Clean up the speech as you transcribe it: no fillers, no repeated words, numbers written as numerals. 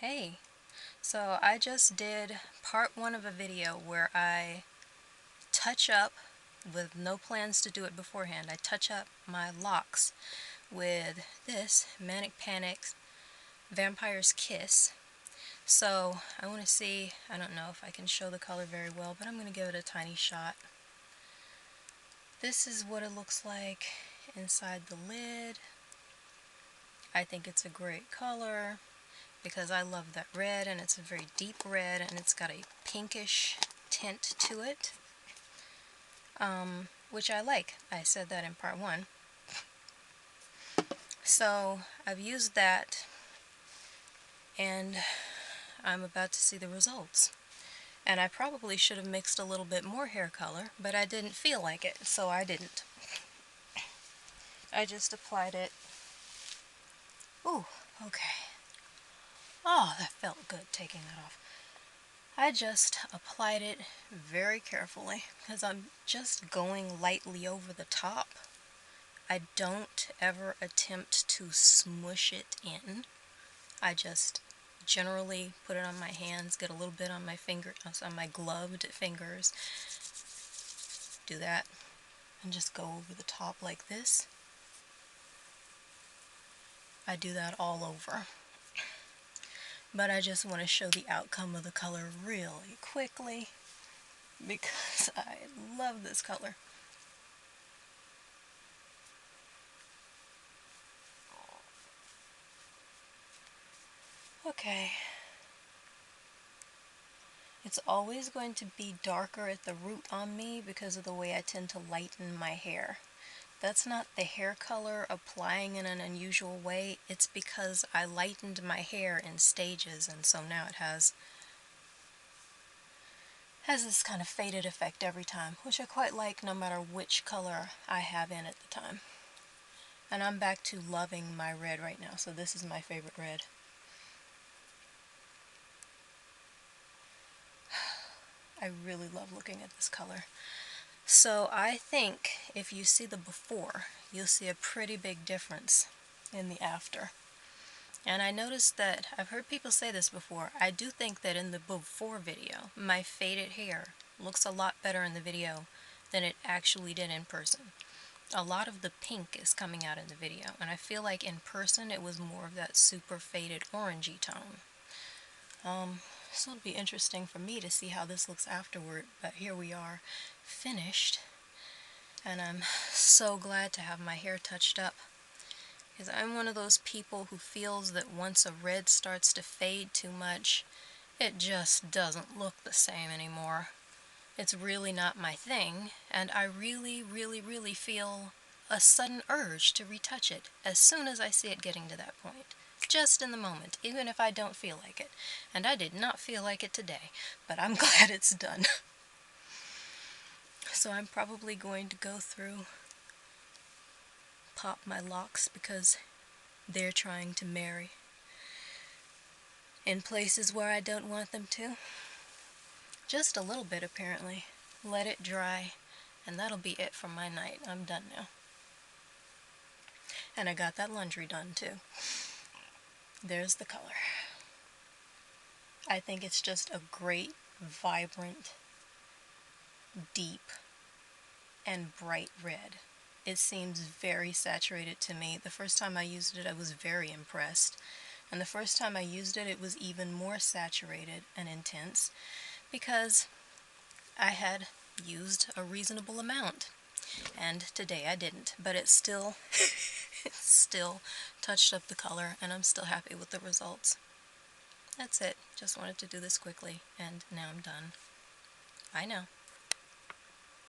Hey, so I just did part one of a video where I touch up, with no plans to do it beforehand, I touch up my locks with this Manic Panic Vampire's Kiss. So I want to see, I don't know if I can show the color very well, but I'm going to give it a tiny shot. This is what it looks like inside the lid. I think it's a great color because I love that red, and it's a very deep red, and it's got a pinkish tint to it, which I like. I said that in part one. So I've used that, and I'm about to see the results. And I probably should have mixed a little bit more hair color, but I didn't feel like it, so I didn't. I just applied it. Ooh, okay. Oh, that felt good taking that off. I just applied it very carefully because I'm just going lightly over the top. I don't ever attempt to smush it in. I just generally put it on my hands, get a little bit on my finger, on my gloved fingers. Do that and just go over the top like this. I do that all over. But I just want to show the outcome of the color really quickly because I love this color. Okay. It's always going to be darker at the root on me because of the way I tend to lighten my hair. That's not the hair color applying in an unusual way, it's because I lightened my hair in stages, and so now it has this kind of faded effect every time, which I quite like no matter which color I have in at the time. And I'm back to loving my red right now, so this is my favorite red. I really love looking at this color. So I think if you see the before, you'll see a pretty big difference in the after. And I noticed that, I've heard people say this before, I do think that in the before video, my faded hair looks a lot better in the video than it actually did in person. A lot of the pink is coming out in the video, and I feel like in person it was more of that super faded orangey tone. So it'll be interesting for me to see how this looks afterward, but here we are, finished, and I'm so glad to have my hair touched up, because I'm one of those people who feels that once a red starts to fade too much, it just doesn't look the same anymore. It's really not my thing, and I really feel a sudden urge to retouch it as soon as I see it getting to that point. Just in the moment, even if I don't feel like it. And I did not feel like it today, but I'm glad it's done. So I'm probably going to go through, pop my locks because they're trying to marry in places where I don't want them to. Just a little bit apparently. Let it dry, and that'll be it for my night. I'm done now. And I got that laundry done too. There's the color. I think it's just a great, vibrant, deep, and bright red. It seems very saturated to me. The first time I used it, I was very impressed. And the first time I used it, it was even more saturated and intense because I had used a reasonable amount. And today I didn't, but it still touched up the color, and I'm still happy with the results. That's it. Just wanted to do this quickly, and now I'm done. Bye now.